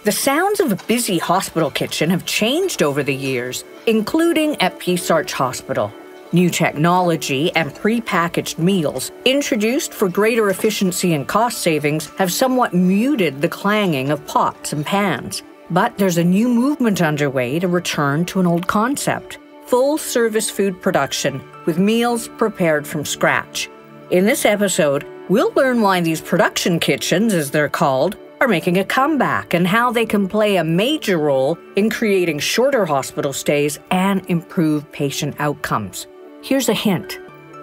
The sounds of a busy hospital kitchen have changed over the years, including at Peace Arch Hospital. New technology and pre-packaged meals, introduced for greater efficiency and cost savings, have somewhat muted the clanging of pots and pans. But there's a new movement underway to return to an old concept: full-service food production with meals prepared from scratch. In this episode, we'll learn why these production kitchens, as they're called, are making a comeback and how they can play a major role in creating shorter hospital stays and improved patient outcomes. Here's a hint: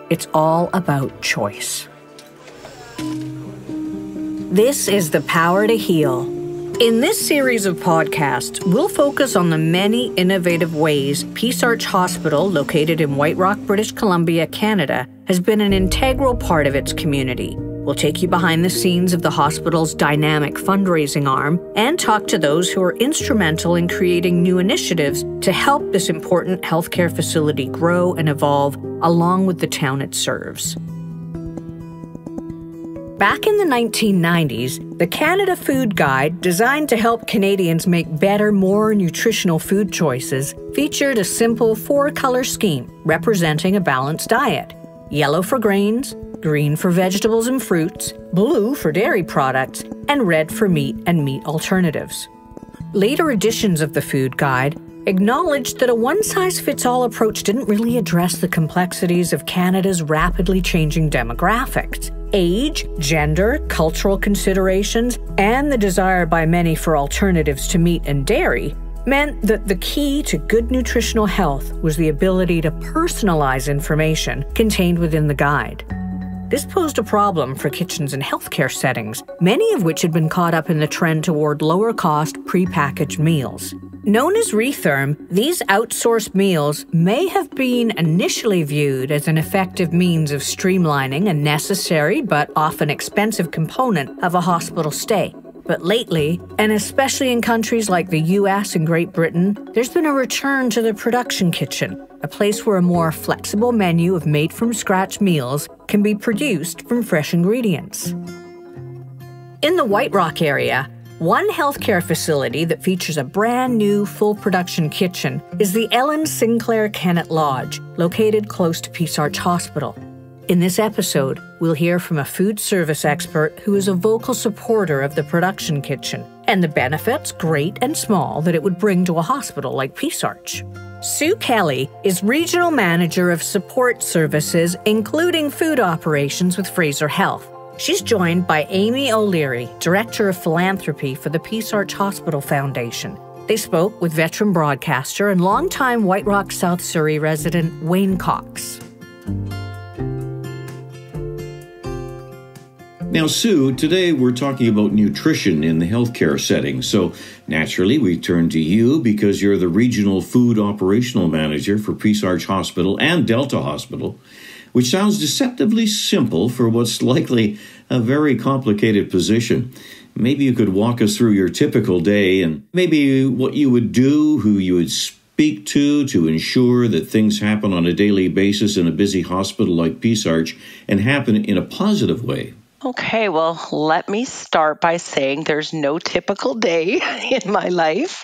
it's all about choice. This is The Power to Heal. In this series of podcasts, we'll focus on the many innovative ways Peace Arch Hospital, located in White Rock, British Columbia, Canada, has been an integral part of its community. We'll take you behind the scenes of the hospital's dynamic fundraising arm and talk to those who are instrumental in creating new initiatives to help this important healthcare facility grow and evolve along with the town it serves. Back in the 1990s, the Canada Food Guide, designed to help Canadians make better, more nutritional food choices, featured a simple four-color scheme representing a balanced diet: yellow for grains, green for vegetables and fruits, blue for dairy products, and red for meat and meat alternatives. Later editions of the Food Guide acknowledged that a one-size-fits-all approach didn't really address the complexities of Canada's rapidly changing demographics. Age, gender, cultural considerations, and the desire by many for alternatives to meat and dairy meant that the key to good nutritional health was the ability to personalize information contained within the guide. This posed a problem for kitchens in healthcare settings, many of which had been caught up in the trend toward lower-cost, pre-packaged meals. Known as retherm, these outsourced meals may have been initially viewed as an effective means of streamlining a necessary but often expensive component of a hospital stay. But lately, and especially in countries like the US and Great Britain, there's been a return to the production kitchen, a place where a more flexible menu of made-from-scratch meals can be produced from fresh ingredients. In the White Rock area, one healthcare facility that features a brand new full production kitchen is the Ellen Sinclair Kennett Lodge, located close to Peace Arch Hospital. In this episode, we'll hear from a food service expert who is a vocal supporter of the production kitchen and the benefits, great and small, that it would bring to a hospital like Peace Arch. Sue Kelly is Regional Manager of Support Services, including food operations with Fraser Health. She's joined by Amy O'Leary, Director of Philanthropy for the Peace Arch Hospital Foundation. They spoke with veteran broadcaster and longtime White Rock, South Surrey resident Wayne Cox. Now, Sue, today we're talking about nutrition in the healthcare setting. So naturally, we turn to you because you're the Regional Food Operational Manager for Peace Arch Hospital and Delta Hospital, which sounds deceptively simple for what's likely a very complicated position. Maybe you could walk us through your typical day and maybe what you would do, who you would speak to ensure that things happen on a daily basis in a busy hospital like Peace Arch and happen in a positive way. Okay, well, let me start by saying there's no typical day in my life.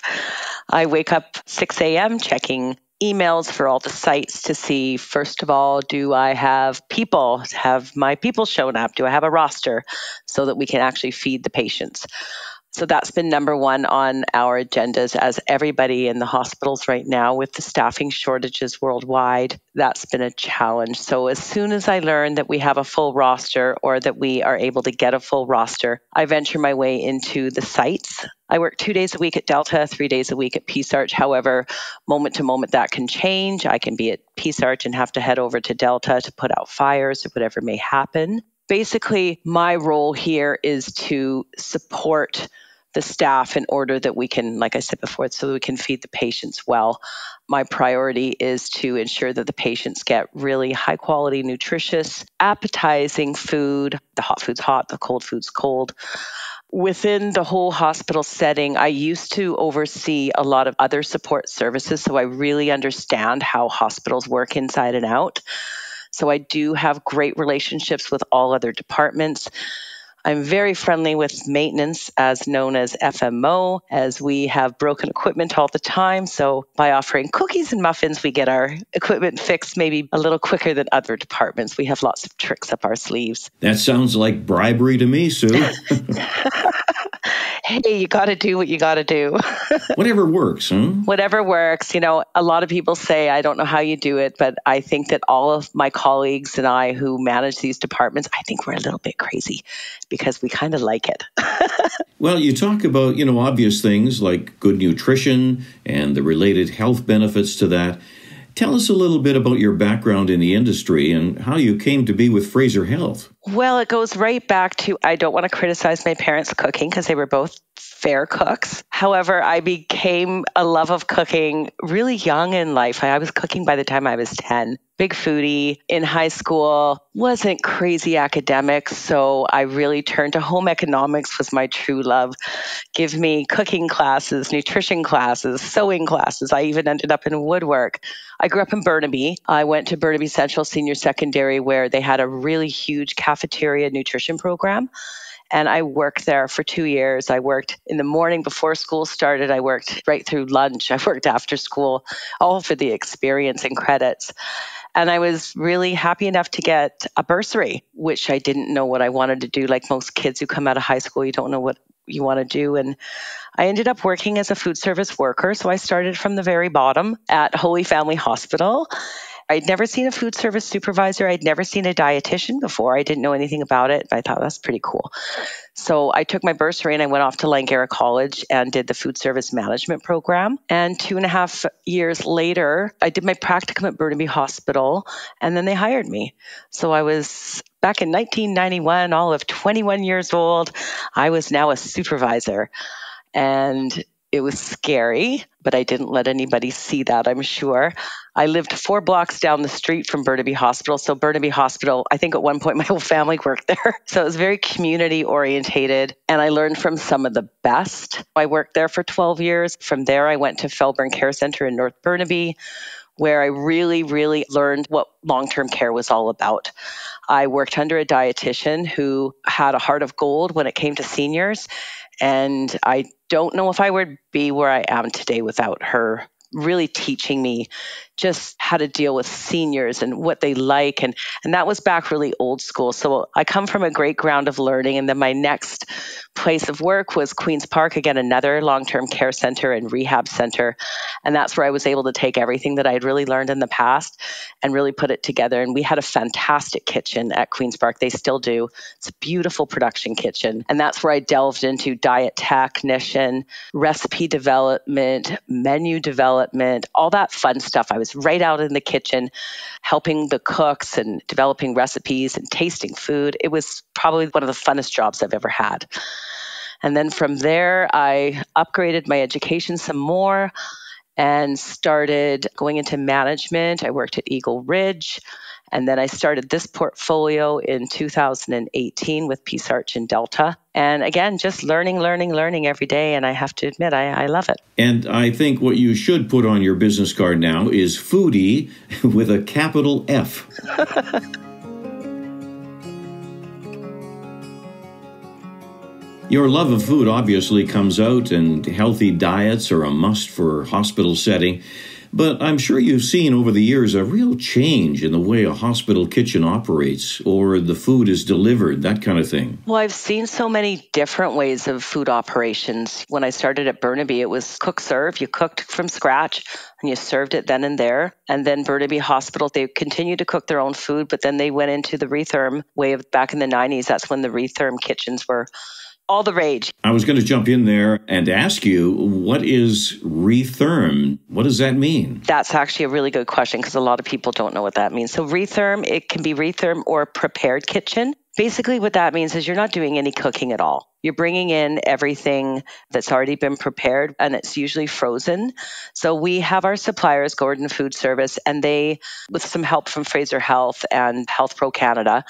I wake up 6 a.m. checking emails for all the sites to see, first of all, do I have people? Have my people shown up? Do I have a roster so that we can actually feed the patients? So that's been number one on our agendas, as everybody in the hospitals right now with the staffing shortages worldwide, that's been a challenge. So as soon as I learn that we have a full roster or that we are able to get a full roster, I venture my way into the sites. I work 2 days a week at Delta, 3 days a week at Peace Arch. However, moment to moment that can change. I can be at Peace Arch and have to head over to Delta to put out fires or whatever may happen. Basically, my role here is to support the staff in order that we can, like I said before, so that we can feed the patients well. My priority is to ensure that the patients get really high quality, nutritious, appetizing food. The hot food's hot, the cold food's cold. Within the whole hospital setting, I used to oversee a lot of other support services, so I really understand how hospitals work inside and out. So I do have great relationships with all other departments. I'm very friendly with maintenance, as known as FMO, as we have broken equipment all the time. So by offering cookies and muffins, we get our equipment fixed maybe a little quicker than other departments. We have lots of tricks up our sleeves. That sounds like bribery to me, Sue. Hey, you got to do what you got to do. Whatever works, huh? Whatever works. A lot of people say, I don't know how you do it, but I think that all of my colleagues and I who manage these departments, I think we're a little bit crazy because we kind of like it. Well, you talk about, obvious things like good nutrition and the related health benefits to that. Tell us a little bit about your background in the industry and how you came to be with Fraser Health. Well, it goes right back to, I don't want to criticize my parents' cooking because they were both fair cooks. However, I became a love of cooking really young in life. I was cooking by the time I was 10. Big foodie in high school, wasn't crazy academic, so I really turned to home economics was my true love. Give me cooking classes, nutrition classes, sewing classes. I even ended up in woodwork. I grew up in Burnaby. I went to Burnaby Central Senior Secondary where they had a really huge cafeteria nutrition program. And I worked there for 2 years. I worked in the morning before school started. I worked right through lunch. I worked after school, all for the experience and credits. And I was really happy enough to get a bursary, which I didn't know what I wanted to do. Like most kids who come out of high school, you don't know what you want to do. And I ended up working as a food service worker. So I started from the very bottom at Holy Family Hospital. I'd never seen a food service supervisor. I'd never seen a dietitian before. I didn't know anything about it. I thought that's pretty cool. So I took my bursary and I went off to Langara College and did the food service management program. And 2.5 years later, I did my practicum at Burnaby Hospital and then they hired me. So I was back in 1991, all of 21 years old. I was now a supervisor. And it was scary, but I didn't let anybody see that, I'm sure. I lived 4 blocks down the street from Burnaby Hospital. So Burnaby Hospital, I think at one point my whole family worked there. So it was very community orientated and I learned from some of the best. I worked there for 12 years. From there, I went to Felburn Care Center in North Burnaby, where I really, really learned what long-term care was all about. I worked under a dietitian who had a heart of gold when it came to seniors. And I don't know if I would be where I am today without her really teaching me just how to deal with seniors and what they like. And that was back really old school. So I come from a great ground of learning. And then my next place of work was Queen's Park, again, another long-term care center and rehab center. And that's where I was able to take everything that I had really learned in the past and really put it together. And we had a fantastic kitchen at Queen's Park. They still do. It's a beautiful production kitchen. And that's where I delved into diet technician, recipe development, menu development, all that fun stuff. I was right out in the kitchen helping the cooks and developing recipes and tasting food. It was probably one of the funnest jobs I've ever had. And then from there, I upgraded my education some more and started going into management. I worked at Eagle Ridge. And then I started this portfolio in 2018 with Peace Arch and Delta. And again, just learning every day. And I have to admit, I love it. And I think what you should put on your business card now is foodie with a capital F. Your love of food obviously comes out, and healthy diets are a must for hospital setting. But I'm sure you've seen over the years a real change in the way a hospital kitchen operates or the food is delivered, that kind of thing. Well, I've seen so many different ways of food operations. When I started at Burnaby, it was cook-serve. You cooked from scratch and you served it then and there. And then Burnaby Hospital, they continued to cook their own food, but then they went into the retherm way of back in the 90s. That's when the retherm kitchens were all the rage. I was going to jump in there and ask you, what is retherm? What does that mean? That's actually a really good question because a lot of people don't know what that means. So retherm, it can be retherm or prepared kitchen. Basically what that means is you're not doing any cooking at all. You're bringing in everything that's already been prepared and it's usually frozen. So we have our suppliers, Gordon Food Service, and they, with some help from Fraser Health and Health Pro Canada,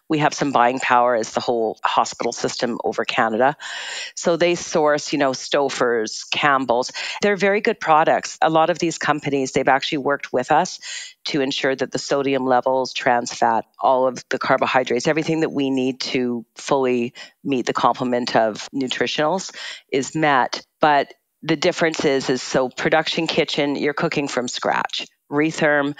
we have some buying power as the whole hospital system over Canada. So they source, Stofers, Campbell's. They're very good products. A lot of these companies, they've actually worked with us to ensure that the sodium levels, trans fat, all of the carbohydrates, everything that we need to fully meet the complement of nutritionals is met. But the difference is so production kitchen, you're cooking from scratch. Retherm,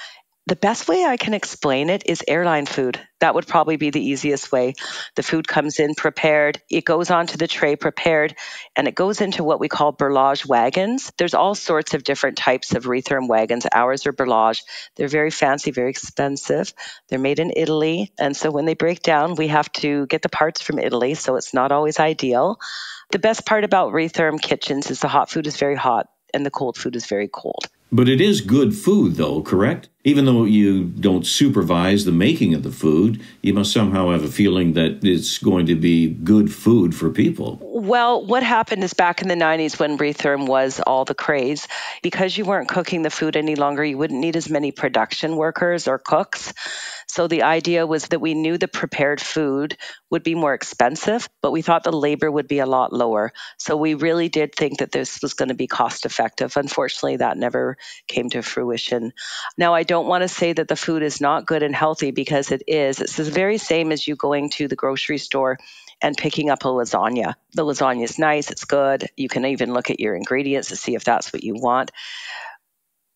the best way I can explain it is airline food. That would probably be the easiest way. The food comes in prepared, it goes onto the tray prepared, and it goes into what we call berlage wagons. There's all sorts of different types of retherm wagons. Ours are berlage. They're very fancy, very expensive. They're made in Italy. And so when they break down, we have to get the parts from Italy, so it's not always ideal. The best part about retherm kitchens is the hot food is very hot and the cold food is very cold. But it is good food, though, correct? Even though you don't supervise the making of the food, you must somehow have a feeling that it's going to be good food for people. Well, what happened is back in the 90s when retherm was all the craze, because you weren't cooking the food any longer, you wouldn't need as many production workers or cooks. So the idea was that we knew the prepared food would be more expensive, but we thought the labor would be a lot lower. So we really did think that this was going to be cost effective. Unfortunately, that never came to fruition. Now, I don't want to say that the food is not good and healthy, because it is. It's the very same as you going to the grocery store and picking up a lasagna. The lasagna is nice, it's good. You can even look at your ingredients to see if that's what you want.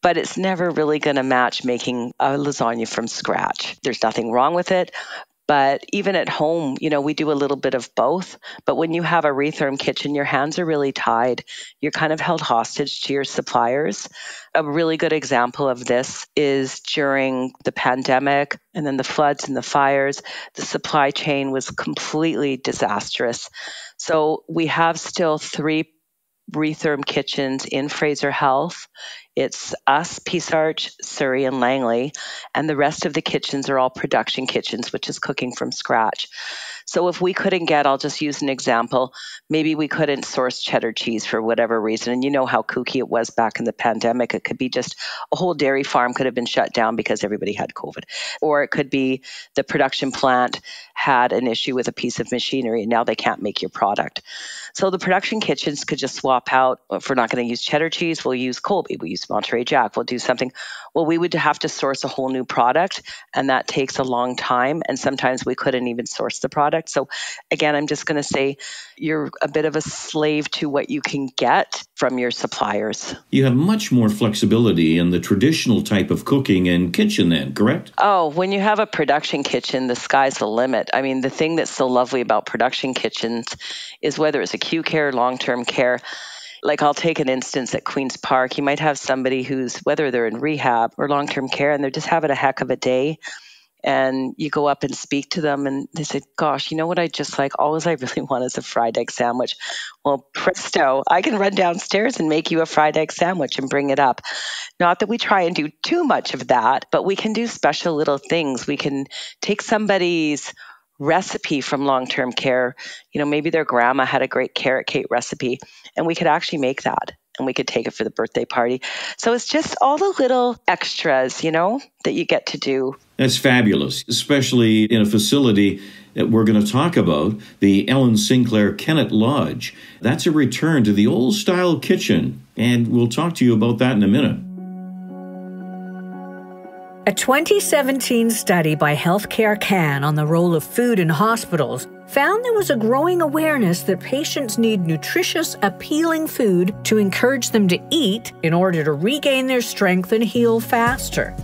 But it's never really going to match making a lasagna from scratch. There's nothing wrong with it. But even at home, we do a little bit of both. But when you have a retherm kitchen, your hands are really tied. You're kind of held hostage to your suppliers. A really good example of this is during the pandemic and then the floods and the fires. The supply chain was completely disastrous. So we have still 3 retherm kitchens in Fraser Health. It's us, Peace Arch, Surrey, and Langley, and the rest of the kitchens are all production kitchens, which is cooking from scratch. So if we couldn't get, I'll just use an example, maybe we couldn't source cheddar cheese for whatever reason, and you know how kooky it was back in the pandemic. It could be just a whole dairy farm could have been shut down because everybody had COVID. Or it could be the production plant had an issue with a piece of machinery, and now they can't make your product. So the production kitchens could just swap out. If we're not going to use cheddar cheese, we'll use Colby, we'll use Monterey Jack, we'll do something. Well, we would have to source a whole new product, and that takes a long time, and sometimes we couldn't even source the product. So again, I'm just going to say you're a bit of a slave to what you can get from your suppliers. You have much more flexibility in the traditional type of cooking and kitchen then, correct? Oh, when you have a production kitchen, the sky's the limit. I mean, the thing that's so lovely about production kitchens is whether it's acute care, long-term care. Like I'll take an instance at Queen's Park. You might have somebody whether they're in rehab or long-term care, and they're just having a heck of a day. And you go up and speak to them and they say, gosh, you know what I just like? All I really want is a fried egg sandwich. Well, presto, I can run downstairs and make you a fried egg sandwich and bring it up. Not that we try and do too much of that, but we can do special little things. We can take somebody's recipe from long-term care. Maybe their grandma had a great carrot cake recipe, and we could actually make that. And we could take it for the birthday party. So it's just all the little extras, that you get to do. That's fabulous, especially in a facility that we're going to talk about, the Ellen Sinclair Kennett Lodge. That's a return to the old-style kitchen, and we'll talk to you about that in a minute. A 2017 study by Healthcare Can on the role of food in hospitals found there was a growing awareness that patients need nutritious, appealing food to encourage them to eat in order to regain their strength and heal faster.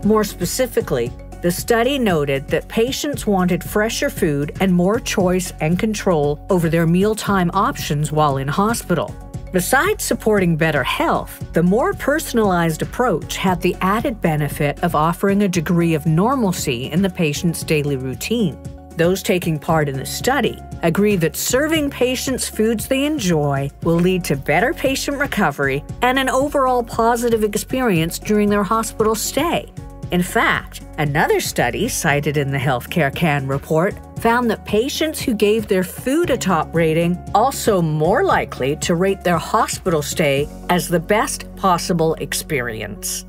More specifically, the study noted that patients wanted fresher food and more choice and control over their mealtime options while in hospital. Besides supporting better health, the more personalized approach had the added benefit of offering a degree of normalcy in the patient's daily routine. Those taking part in the study agree that serving patients foods they enjoy will lead to better patient recovery and an overall positive experience during their hospital stay. In fact, another study cited in the Healthcare Can report found that patients who gave their food a top rating also more likely to rate their hospital stay as the best possible experience.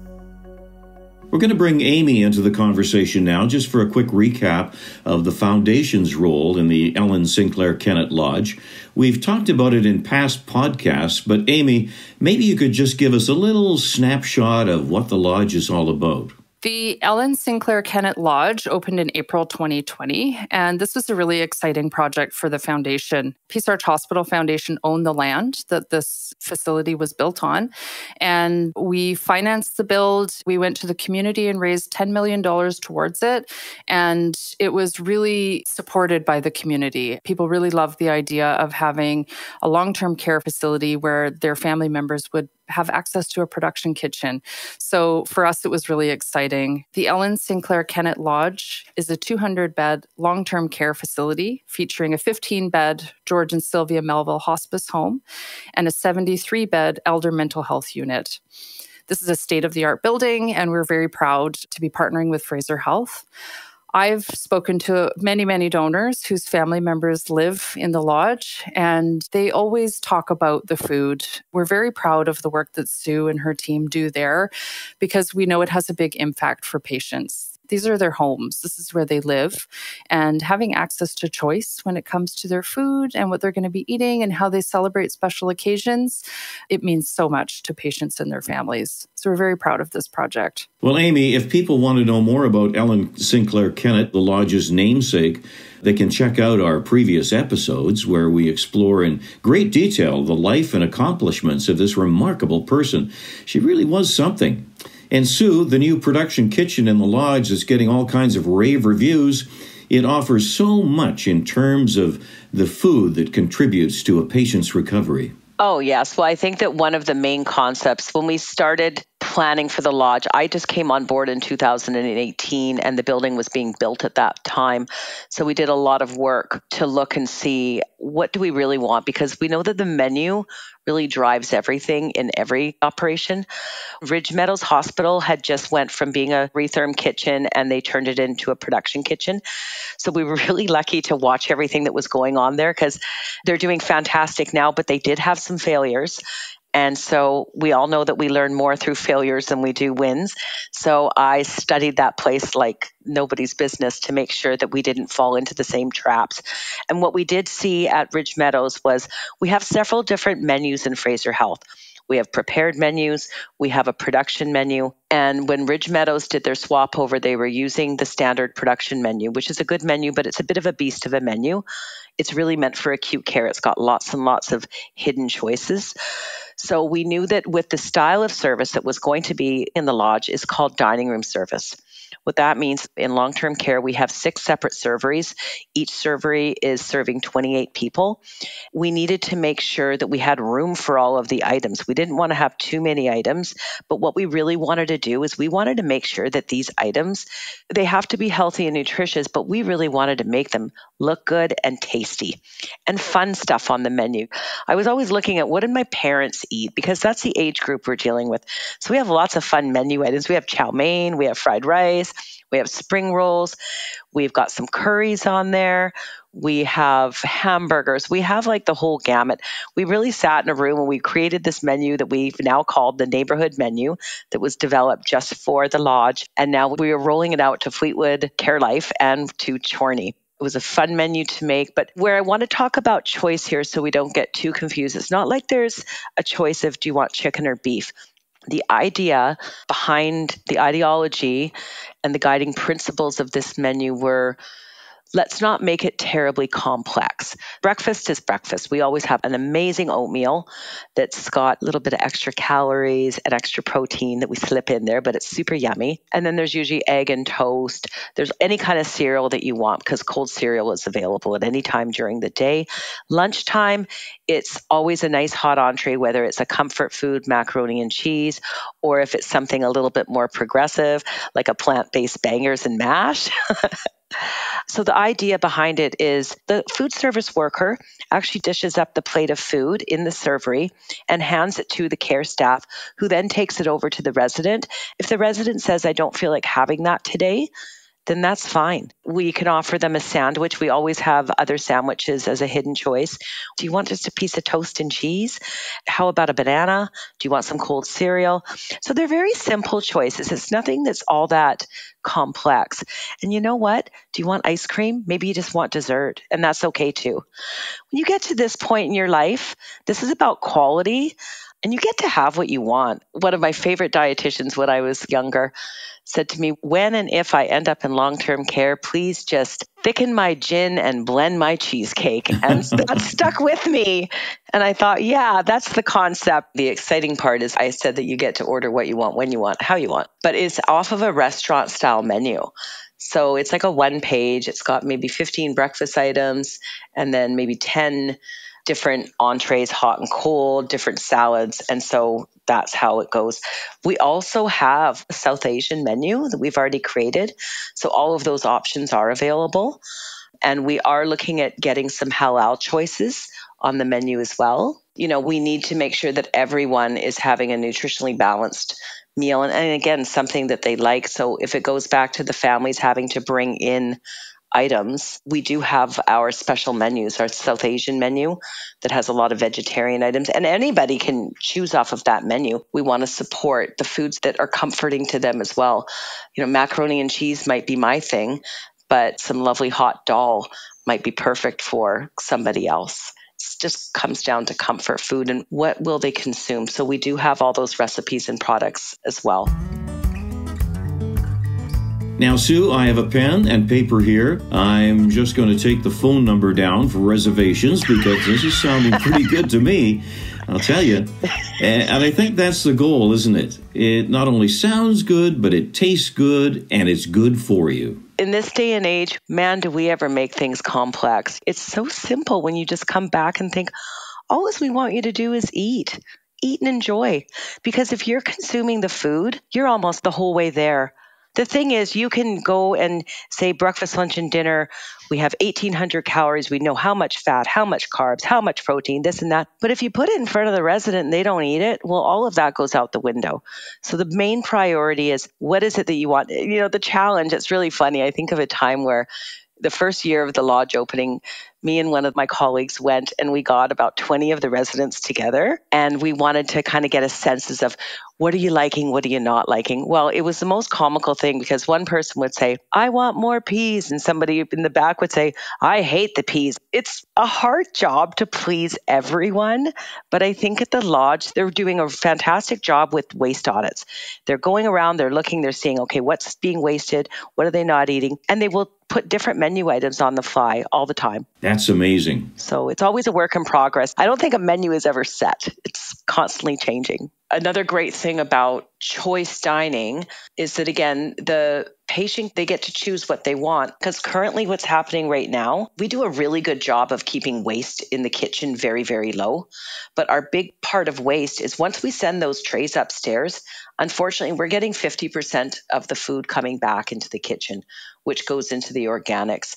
We're going to bring Amy into the conversation now, just for a quick recap of the Foundation's role in the Ellen Sinclair Kennett Lodge. We've talked about it in past podcasts, but Amy, maybe you could just give us a little snapshot of what the Lodge is all about. The Ellen Sinclair Kennett Lodge opened in April 2020, and this was a really exciting project for the foundation. Peace Arch Hospital Foundation owned the land that this facility was built on, and we financed the build. We went to the community and raised $10 million towards it, and it was really supported by the community. People really loved the idea of having a long-term care facility where their family members would have access to a production kitchen. So for us, it was really exciting. The Ellen Sinclair Kennett Lodge is a 200-bed long-term care facility featuring a 15-bed George and Sylvia Melville hospice home and a 73-bed elder mental health unit. This is a state-of-the-art building, and we're very proud to be partnering with Fraser Health. I've spoken to many, many donors whose family members live in the lodge, and they always talk about the food. We're very proud of the work that Sue and her team do there because we know it has a big impact for patients. These are their homes. This is where they live. And having access to choice when it comes to their food and what they're going to be eating and how they celebrate special occasions, it means so much to patients and their families. So we're very proud of this project. Well, Amy, if people want to know more about Ellen Sinclair Kennett, the lodge's namesake, they can check out our previous episodes where we explore in great detail the life and accomplishments of this remarkable person. She really was something. And Sue, the new production kitchen in the lodge is getting all kinds of rave reviews. It offers so much in terms of the food that contributes to a patient's recovery. Oh, yes. Well, I think that one of the main concepts when we started planning for the lodge, I just came on board in 2018 and the building was being built at that time. So we did a lot of work to look and see what do we really want, because we know that the menu really drives everything in every operation. Ridge Meadows Hospital had just went from being a retherm kitchen and they turned it into a production kitchen. So we were really lucky to watch everything that was going on there because they're doing fantastic now, but they did have some failures. And so we all know that we learn more through failures than we do wins. So I studied that place like nobody's business to make sure that we didn't fall into the same traps. And what we did see at Ridge Meadows was we have several different menus in Fraser Health. We have prepared menus, we have a production menu. And when Ridge Meadows did their swap over, they were using the standard production menu, which is a good menu, but it's a bit of a beast of a menu. It's really meant for acute care. It's got lots and lots of hidden choices. So we knew that with the style of service that was going to be in the lodge is called dining room service. What that means in long-term care, we have 6 separate serveries. Each servery is serving 28 people. We needed to make sure that we had room for all of the items. We didn't want to have too many items, but what we really wanted to do is we wanted to make sure that these items, they have to be healthy and nutritious, but we really wanted to make them look good and tasty and fun stuff on the menu. I was always looking at what did my parents eat, because that's the age group we're dealing with. So we have lots of fun menu items. We have chow mein, we have fried rice, we have spring rolls, we've got some curries on there, we have hamburgers, we have like the whole gamut. We really sat in a room and we created this menu that we've now called the neighborhood menu that was developed just for the lodge. And now we are rolling it out to Fleetwood Care Life and to Chorney. It was a fun menu to make, but where I want to talk about choice here so we don't get too confused, it's not like there's a choice of do you want chicken or beef. The idea behind the ideology and the guiding principles of this menu were, let's not make it terribly complex. Breakfast is breakfast. We always have an amazing oatmeal that's got a little bit of extra calories and extra protein that we slip in there, but it's super yummy. And then there's usually egg and toast. There's any kind of cereal that you want because cold cereal is available at any time during the day. Lunchtime, it's always a nice hot entree, whether it's a comfort food, macaroni and cheese, or if it's something a little bit more progressive, like a plant-based bangers and mash. So the idea behind it is the food service worker actually dishes up the plate of food in the servery and hands it to the care staff, who then takes it over to the resident. If the resident says, I don't feel like having that today, then that's fine. We can offer them a sandwich. We always have other sandwiches as a hidden choice. Do you want just a piece of toast and cheese? How about a banana? Do you want some cold cereal? So they're very simple choices. It's nothing that's all that complex. And you know what? Do you want ice cream? Maybe you just want dessert, and that's okay too. When you get to this point in your life, this is about quality. and you get to have what you want. One of my favorite dietitians when I was younger said to me, when and if I end up in long-term care, please just thicken my gin and blend my cheesecake. And that stuck with me. And I thought, yeah, that's the concept. The exciting part is I said that you get to order what you want, when you want, how you want, but it's off of a restaurant style menu. So it's like a one page. It's got maybe 15 breakfast items and then maybe 10 different entrees, hot and cold, different salads. And so that's how it goes. We also have a South Asian menu that we've already created. So all of those options are available. And we are looking at getting some halal choices on the menu as well. We need to make sure that everyone is having a nutritionally balanced meal. And again, something that they like. So if it goes back to the families having to bring in items, we do have our special menus, our South Asian menu that has a lot of vegetarian items, and anybody can choose off of that menu. We want to support the foods that are comforting to them as well. Macaroni and cheese might be my thing, but some lovely hot dal might be perfect for somebody else. It just comes down to comfort food and what will they consume. So we do have all those recipes and products as well. Now, Sue, I have a pen and paper here. I'm just going to take the phone number down for reservations because this is sounding pretty good to me, I'll tell you. And I think that's the goal, isn't it? It not only sounds good, but it tastes good and it's good for you. In this day and age, man, do we ever make things complex. It's so simple when you just come back and think, all we want you to do is eat and enjoy. Because if you're consuming the food, you're almost the whole way there. The thing is, you can go and say breakfast, lunch, and dinner, we have 1,800 calories. We know how much fat, how much carbs, how much protein, this and that. But if you put it in front of the resident and they don't eat it, well, all of that goes out the window. So the main priority is, what is it that you want? The challenge, it's really funny. I think of a time where the first year of the lodge opening, me and one of my colleagues went and we got about 20 of the residents together. And we wanted to kind of get a sense of, what are you liking? What are you not liking? Well, it was the most comical thing because one person would say, I want more peas. And somebody in the back would say, I hate the peas. It's a hard job to please everyone. But I think at the lodge, they're doing a fantastic job with waste audits. They're going around, they're looking, they're seeing, okay, what's being wasted? What are they not eating? And they will put different menu items on the fly all the time. That's amazing. So it's always a work in progress. I don't think a menu is ever set. It's constantly changing. Another great thing about choice dining is that, again, the patient, they get to choose what they want. Because currently what's happening right now, we do a really good job of keeping waste in the kitchen very, very low. But our big part of waste is once we send those trays upstairs, unfortunately, we're getting 50% of the food coming back into the kitchen, which goes into the organics.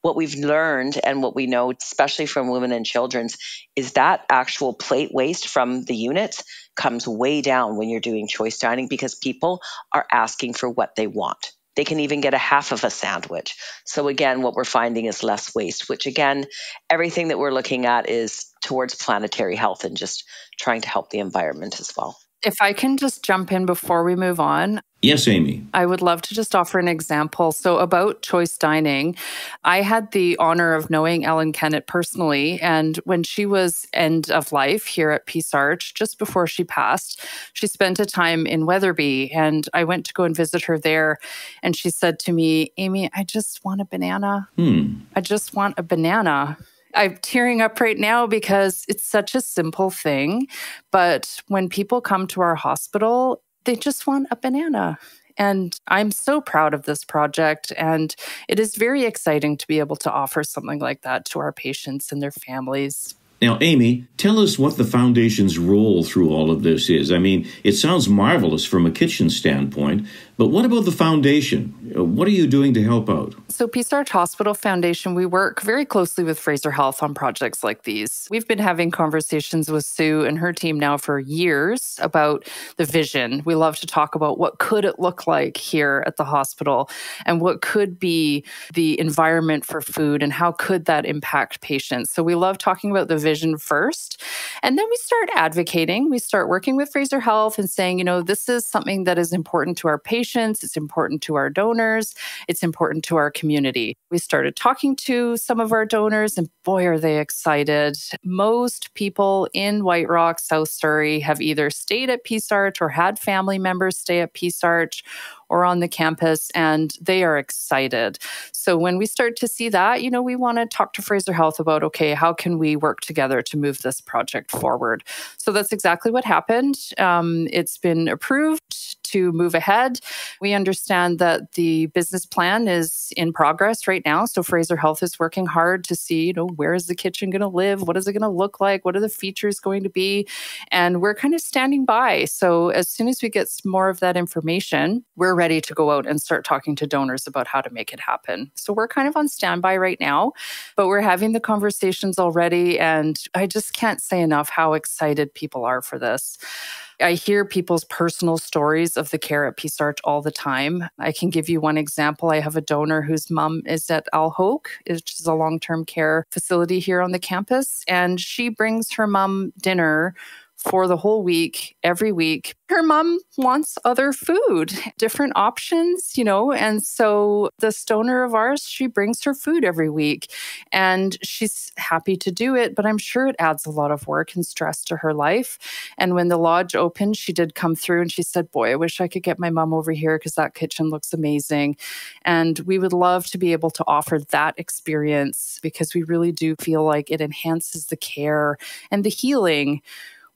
What we've learned and what we know, especially from women and children's, is that actual plate waste from the units comes way down when you're doing choice dining because people are asking for what they want. They can even get a half of a sandwich. So again, what we're finding is less waste, which again, everything that we're looking at is towards planetary health and just trying to help the environment as well. If I can just jump in before we move on. Yes, Amy. I would love to just offer an example. So about choice dining, I had the honor of knowing Ellen Kennett personally. And when she was end of life here at Peace Arch, just before she passed, she spent a time in Weatherby. And I went to go and visit her there. And she said to me, Amy, I just want a banana. I just want a banana. I'm tearing up right now because it's such a simple thing. But when people come to our hospital, they just want a banana. And I'm so proud of this project. And it is very exciting to be able to offer something like that to our patients and their families. Now, Amy, tell us what the Foundation's role through all of this is. I mean, it sounds marvelous from a kitchen standpoint, but what about the Foundation? What are you doing to help out? So Peace Arch Hospital Foundation, we work very closely with Fraser Health on projects like these. We've been having conversations with Sue and her team now for years about the vision. We love to talk about what could it look like here at the hospital and what could be the environment for food and how could that impact patients. So we love talking about the vision first. And then we start advocating. We start working with Fraser Health and saying, this is something that is important to our patients. patients, it's important to our donors, it's important to our community. We started talking to some of our donors, and boy, are they excited. Most people in White Rock, South Surrey, have either stayed at Peace Arch or had family members stay at Peace Arch or on the campus, and they are excited. So when we start to see that, we want to talk to Fraser Health about, okay, how can we work together to move this project forward? So that's exactly what happened. It's been approved to move ahead. We understand that the business plan is in progress right now. So Fraser Health is working hard to see, where is the kitchen going to live? What is it going to look like? What are the features going to be? And we're kind of standing by. So as soon as we get more of that information, we're ready to go out and start talking to donors about how to make it happen. So we're kind of on standby right now, but we're having the conversations already. And I just can't say enough how excited people are for this. I hear people's personal stories of the care at Peace Arch all the time. I can give you one example. I have a donor whose mom is at Al Hoke, which is a long-term care facility here on the campus, and she brings her mom dinner for the whole week, every week. Her mom wants other food, different options, and so this donor of ours, she brings her food every week and she's happy to do it, but I'm sure it adds a lot of work and stress to her life. And when the lodge opened, she did come through and she said, boy, I wish I could get my mom over here because that kitchen looks amazing. And we would love to be able to offer that experience because we really do feel like it enhances the care and the healing.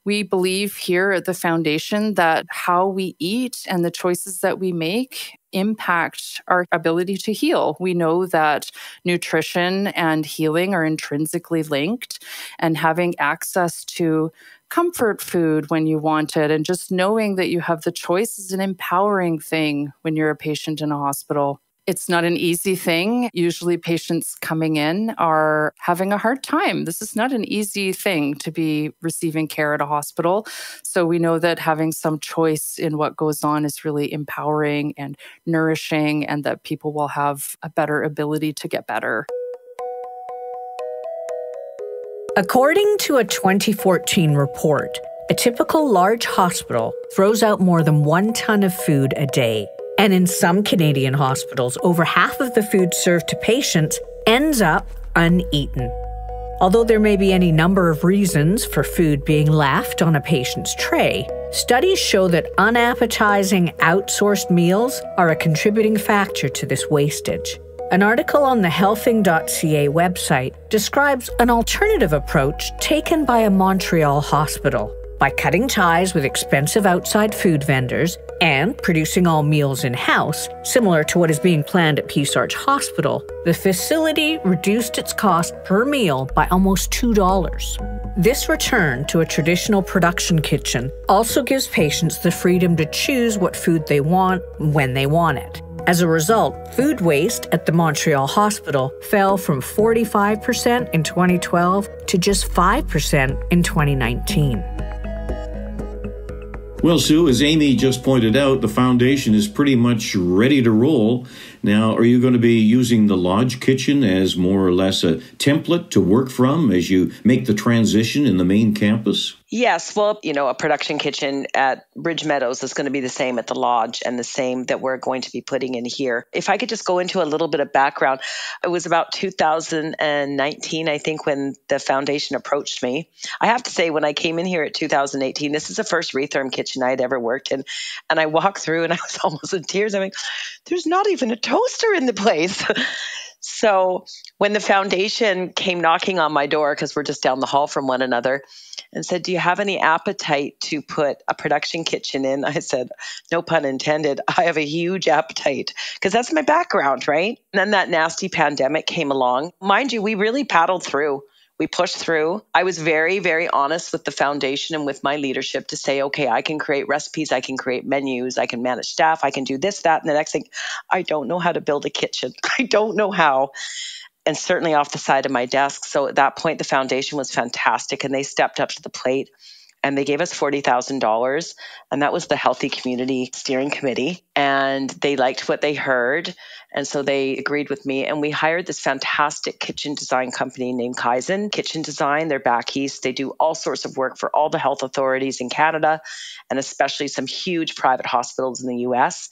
We believe here at the foundation that how we eat and the choices that we make impact our ability to heal. We know that nutrition and healing are intrinsically linked, and having access to comfort food when you want it and just knowing that you have the choice is an empowering thing when you're a patient in a hospital. It's not an easy thing. Usually patients coming in are having a hard time. This is not an easy thing to be receiving care at a hospital. So we know that having some choice in what goes on is really empowering and nourishing, and that people will have a better ability to get better. According to a 2014 report, a typical large hospital throws out more than 1 ton of food a day. And in some Canadian hospitals, over half of the food served to patients ends up uneaten. Although there may be any number of reasons for food being left on a patient's tray, studies show that unappetizing outsourced meals are a contributing factor to this wastage. An article on the healthing.ca website describes an alternative approach taken by a Montreal hospital. By cutting ties with expensive outside food vendors and producing all meals in-house, similar to what is being planned at Peace Arch Hospital, the facility reduced its cost per meal by almost $2. This return to a traditional production kitchen also gives patients the freedom to choose what food they want when they want it. As a result, food waste at the Montreal Hospital fell from 45% in 2012 to just 5% in 2019. Well, Sue, as Amy just pointed out, the foundation is pretty much ready to roll. Now, are you going to be using the lodge kitchen as more or less a template to work from as you make the transition in the main campus? Yes. Well, a production kitchen at Ridge Meadows is going to be the same at the lodge and the same that we're going to be putting in here. If I could just go into a little bit of background, it was about 2019, I think, when the foundation approached me. I have to say, when I came in here at 2018, this is the first retherm kitchen I had ever worked in. And I walked through and I was almost in tears. I'm like, there's not even a toaster in the place. So when the foundation came knocking on my door, because we're just down the hall from one another, and said, do you have any appetite to put a production kitchen in? I said, no pun intended. I have a huge appetite because that's my background, right? And then that nasty pandemic came along. Mind you, we really paddled through. We pushed through. I was very, very honest with the foundation and with my leadership to say, okay, I can create recipes, I can create menus, I can manage staff, I can do this, that, and the next thing. I don't know how to build a kitchen. I don't know how. And certainly off the side of my desk. So at that point, the foundation was fantastic and they stepped up to the plate. and they gave us $40,000. And that was the Healthy Community Steering Committee. And they liked what they heard. And so they agreed with me. And we hired this fantastic kitchen design company named Kaizen Kitchen Design. They're back east. They do all sorts of work for all the health authorities in Canada, and especially some huge private hospitals in the US.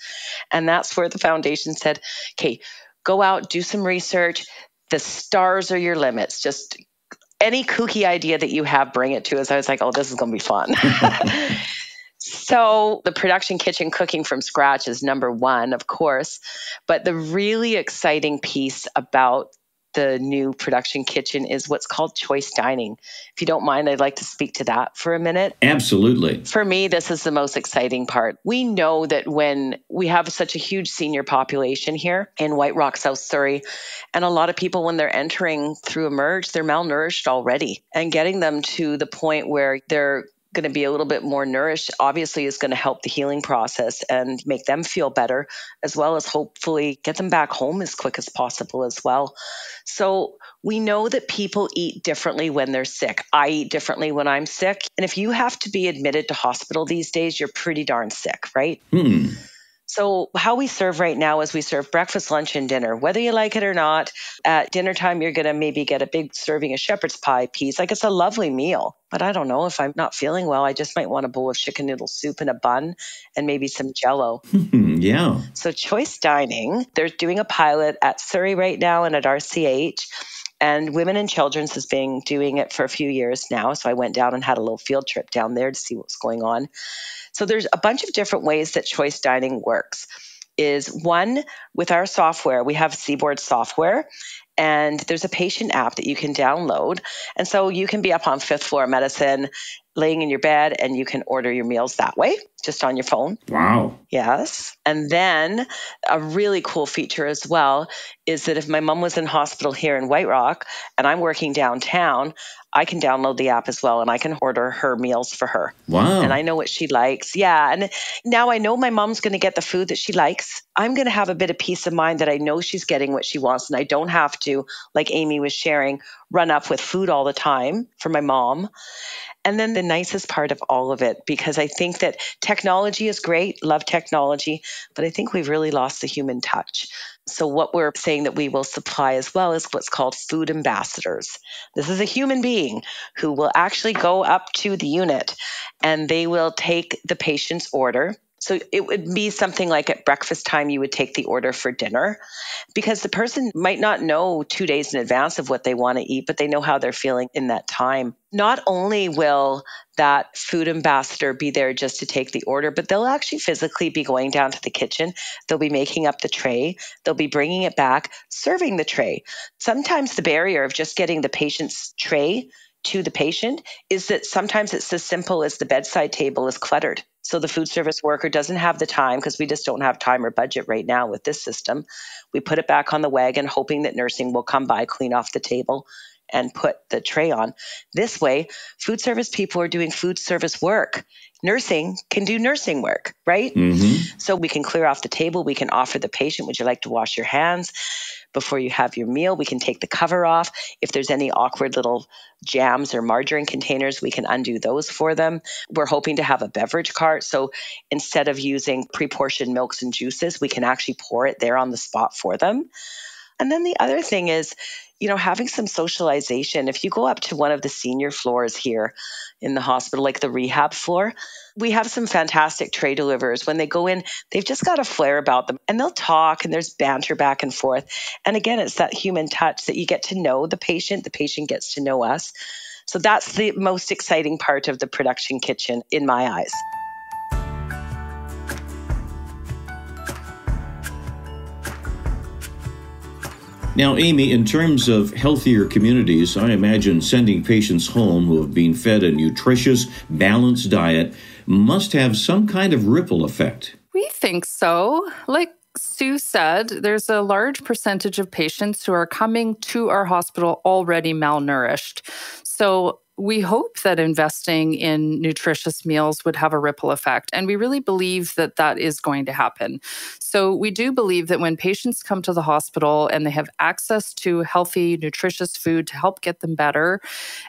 And that's where the foundation said, okay, go out, do some research. The stars are your limits. Just any kooky idea that you have, bring it to us. I was like, oh, this is going to be fun. So the production kitchen cooking from scratch is number one, of course. But the really exciting piece about the new production kitchen is what's called choice dining. If you don't mind, I'd like to speak to that for a minute. Absolutely. For me, this is the most exciting part. We know that when we have such a huge senior population here in White Rock, South Surrey, and a lot of people, when they're entering through Emerge, they're malnourished already. And getting them to the point where they're going to be a little bit more nourished, obviously is going to help the healing process and make them feel better, as well as hopefully get them back home as quick as possible as well. So we know that people eat differently when they're sick. I eat differently when I'm sick. And if you have to be admitted to hospital these days, you're pretty darn sick, right? So how we serve right now is we serve breakfast, lunch, and dinner, whether you like it or not. At dinner time, you're going to maybe get a big serving of shepherd's pie piece. Like, it's a lovely meal. But I don't know, if I'm not feeling well, I just might want a bowl of chicken noodle soup and a bun and maybe some Jell-O. Yeah. So choice dining, they're doing a pilot at Surrey right now and at RCH. And Women and Children's has been doing it for a few years now. So I went down and had a little field trip down there to see what's going on. So there's a bunch of different ways that choice dining works. Is one, with our software, we have Seaboard software, and there's a patient app that you can download. And so you can be up on fifth floor medicine, laying in your bed, and you can order your meals that way, just on your phone. Wow. Yes. And then a really cool feature as well is that if my mom was in hospital here in White Rock and I'm working downtown, I can download the app as well, and I can order her meals for her. Wow. And I know what she likes. Yeah. And now I know my mom's going to get the food that she likes. I'm going to have a bit of peace of mind that I know she's getting what she wants, and I don't have to, like Amy was sharing, run up with food all the time for my mom. And then the nicest part of all of it, because I think that technology is great, love technology, but I think we've really lost the human touch. So what we're saying that we will supply as well is what's called food ambassadors. This is a human being who will actually go up to the unit and they will take the patient's order. So it would be something like at breakfast time, you would take the order for dinner, because the person might not know 2 days in advance of what they want to eat, but they know how they're feeling in that time. Not only will that food ambassador be there just to take the order, but they'll actually physically be going down to the kitchen. They'll be making up the tray. They'll be bringing it back, serving the tray. Sometimes the barrier of just getting the patient's tray to the patient is that sometimes it's as simple as the bedside table is cluttered. So the food service worker doesn't have the time, because we just don't have time or budget right now with this system. We put it back on the wagon, hoping that nursing will come by, clean off the table, and put the tray on. This way, food service people are doing food service work. Nursing can do nursing work, right? So we can clear off the table. We can offer the patient, would you like to wash your hands before you have your meal? We can take the cover off. If there's any awkward little jams or margarine containers, we can undo those for them. We're hoping to have a beverage cart. So instead of using pre-portioned milks and juices, we can actually pour it there on the spot for them. And then the other thing is, having some socialization. If you go up to one of the senior floors here in the hospital, like the rehab floor, we have some fantastic tray delivers. When they go in, they've just got a flair about them, and they'll talk, and there's banter back and forth. And again, it's that human touch that you get to know the patient gets to know us. So that's the most exciting part of the production kitchen in my eyes. Now, Amy, in terms of healthier communities, I imagine sending patients home who have been fed a nutritious, balanced diet must have some kind of ripple effect. We think so. Like Sue said, there's a large percentage of patients who are coming to our hospital already malnourished. So we hope that investing in nutritious meals would have a ripple effect. And we really believe that that is going to happen. So we do believe that when patients come to the hospital and they have access to healthy, nutritious food to help get them better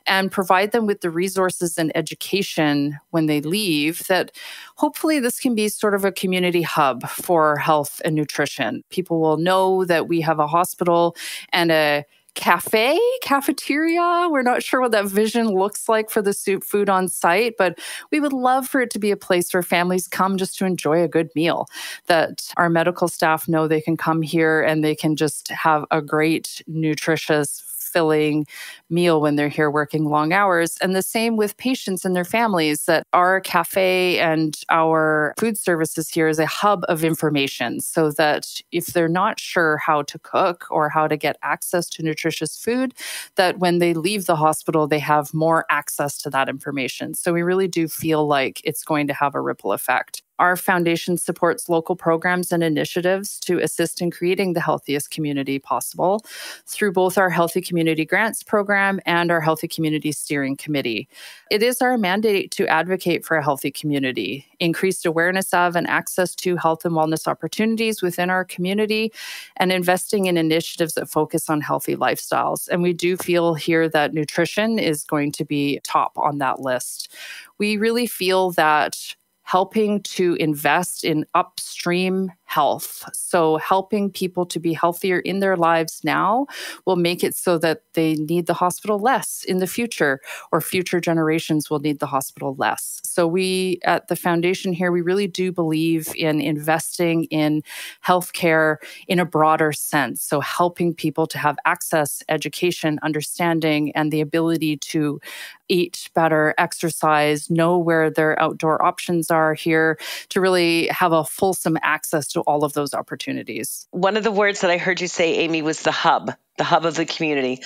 and provide them with the resources and education when they leave, that hopefully this can be sort of a community hub for health and nutrition. People will know that we have a hospital and a cafeteria. We're not sure what that vision looks like for the soup food on site, but we would love for it to be a place where families come just to enjoy a good meal, that our medical staff know they can come here and they can just have a great, nutritious, filling meal when they're here working long hours. And the same with patients and their families, that our cafe and our food services here is a hub of information, so that if they're not sure how to cook or how to get access to nutritious food, that when they leave the hospital, they have more access to that information. So we really do feel like it's going to have a ripple effect. Our foundation supports local programs and initiatives to assist in creating the healthiest community possible through both our Healthy Community Grants Program and our Healthy Community Steering Committee. It is our mandate to advocate for a healthy community, increased awareness of and access to health and wellness opportunities within our community, and investing in initiatives that focus on healthy lifestyles. And we do feel here that nutrition is going to be top on that list. We really feel that helping to invest in upstream health, so helping people to be healthier in their lives now, will make it so that they need the hospital less in the future, or future generations will need the hospital less. So we at the foundation here, we really do believe in investing in healthcare in a broader sense. So helping people to have access, education, understanding, and the ability to eat better, exercise, know where their outdoor options are here, to really have a fulsome access to all of those opportunities. One of the words that I heard you say, Amy, was the hub of the community.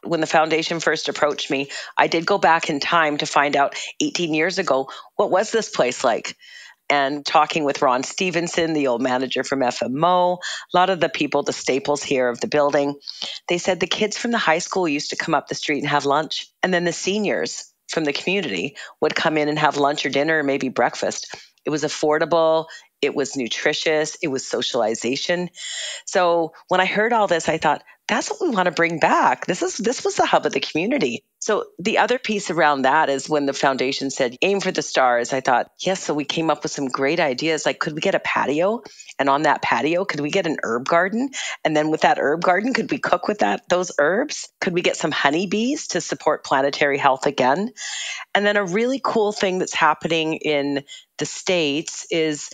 When the foundation first approached me, I did go back in time to find out 18 years ago, what was this place like? And talking with Ron Stevenson, the old manager from FMO, a lot of the people, the staples here of the building, they said the kids from the high school used to come up the street and have lunch. And then the seniors from the community would come in and have lunch or dinner or maybe breakfast. It was affordable. It was nutritious. It was socialization. So when I heard all this, I thought, that's what we want to bring back. This was the hub of the community. So the other piece around that is when the foundation said, aim for the stars, I thought, yes, so we came up with some great ideas. Like, could we get a patio? And on that patio, could we get an herb garden? And then with that herb garden, could we cook with those herbs? Could we get some honeybees to support planetary health again? And then a really cool thing that's happening in the States is,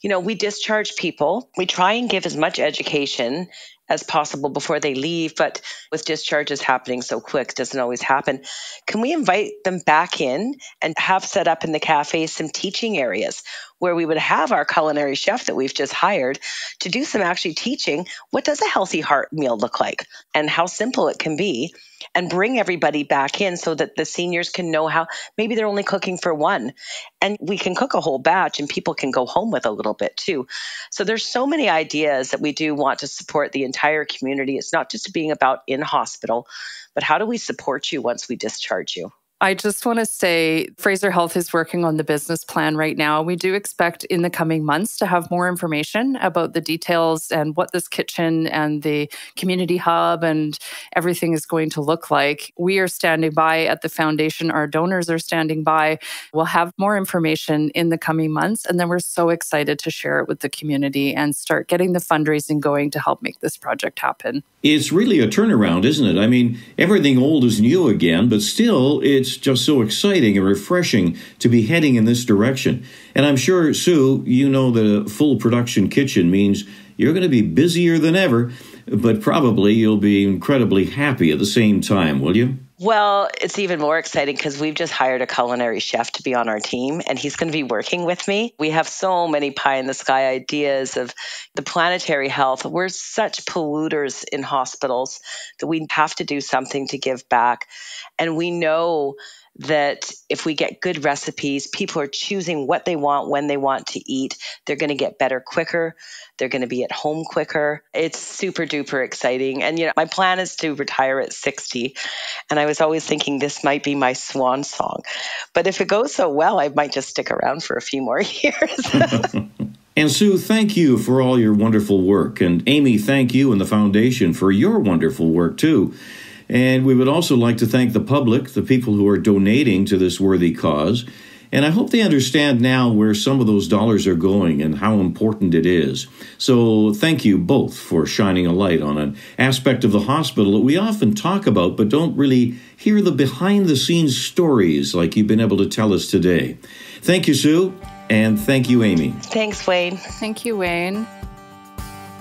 we discharge people. We try and give as much education as possible before they leave, but with discharges happening so quick, it doesn't always happen. Can we invite them back in and have set up in the cafe some teaching areas where we would have our culinary chef that we've just hired to do some actually teaching, what does a healthy heart meal look like and how simple it can be, and bring everybody back in so that the seniors can know how maybe they're only cooking for one, and we can cook a whole batch and people can go home with a little bit too. So there's so many ideas that we do want to support the entire community. It's not just being about in hospital, but how do we support you once we discharge you? I just want to say Fraser Health is working on the business plan right now. We do expect in the coming months to have more information about the details and what this kitchen and the community hub and everything is going to look like. We are standing by at the foundation. Our donors are standing by. We'll have more information in the coming months. And then we're so excited to share it with the community and start getting the fundraising going to help make this project happen. It's really a turnaround, isn't it? I mean, everything old is new again, but still, it's just so exciting and refreshing to be heading in this direction. And I'm sure, Sue, you know that a full production kitchen means you're going to be busier than ever, but probably you'll be incredibly happy at the same time, will you? Well, it's even more exciting because we've just hired a culinary chef to be on our team, and he's going to be working with me. We have so many pie-in-the-sky ideas of the planetary health. We're such polluters in hospitals that we have to do something to give back. And we know that if we get good recipes, people are choosing what they want when they want to eat. They're going to get better quicker. They're going to be at home quicker. It's super duper exciting. And, my plan is to retire at 60. And I was always thinking this might be my swan song. But if it goes so well, I might just stick around for a few more years. And Sue, thank you for all your wonderful work. And Amy, thank you and the foundation for your wonderful work, too. And we would also like to thank the public, the people who are donating to this worthy cause. And I hope they understand now where some of those dollars are going and how important it is. So thank you both for shining a light on an aspect of the hospital that we often talk about but don't really hear the behind-the-scenes stories like you've been able to tell us today. Thank you, Sue, and thank you, Amy. Thanks, Wayne. Thank you, Wayne.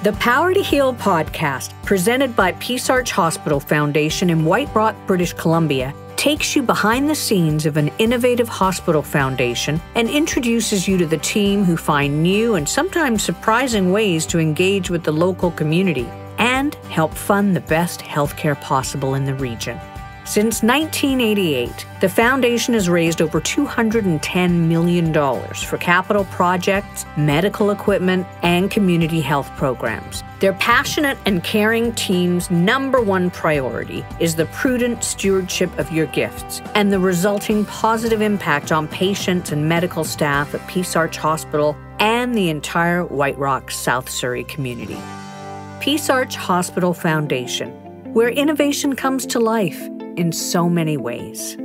The Power to Heal podcast, presented by Peace Arch Hospital Foundation in White Rock, British Columbia, takes you behind the scenes of an innovative hospital foundation and introduces you to the team who find new and sometimes surprising ways to engage with the local community and help fund the best healthcare possible in the region. Since 1988, the foundation has raised over $210 million for capital projects, medical equipment, and community health programs. Their passionate and caring team's number one priority is the prudent stewardship of your gifts and the resulting positive impact on patients and medical staff at Peace Arch Hospital and the entire White Rock South Surrey community. Peace Arch Hospital Foundation, where innovation comes to life in so many ways.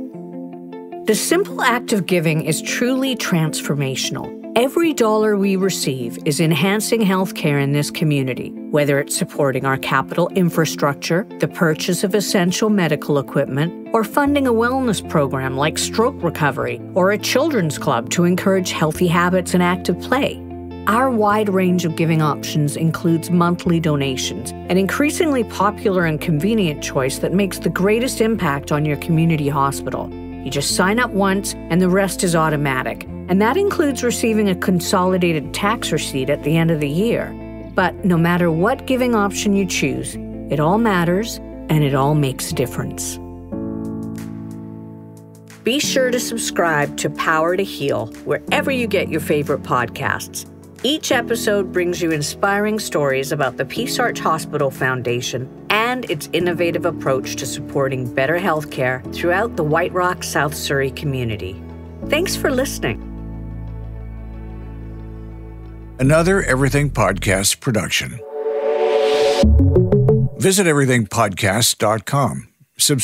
The simple act of giving is truly transformational. Every dollar we receive is enhancing healthcare in this community, whether it's supporting our capital infrastructure, the purchase of essential medical equipment, or funding a wellness program like stroke recovery or a children's club to encourage healthy habits and active play. Our wide range of giving options includes monthly donations, an increasingly popular and convenient choice that makes the greatest impact on your community hospital. You just sign up once and the rest is automatic, and that includes receiving a consolidated tax receipt at the end of the year. But no matter what giving option you choose, it all matters and it all makes a difference. Be sure to subscribe to Power to Heal wherever you get your favorite podcasts. Each episode brings you inspiring stories about the Peace Arch Hospital Foundation and its innovative approach to supporting better healthcare throughout the White Rock South Surrey community. Thanks for listening. Another Everything Podcast production. Visit everythingpodcast.com. Subscribe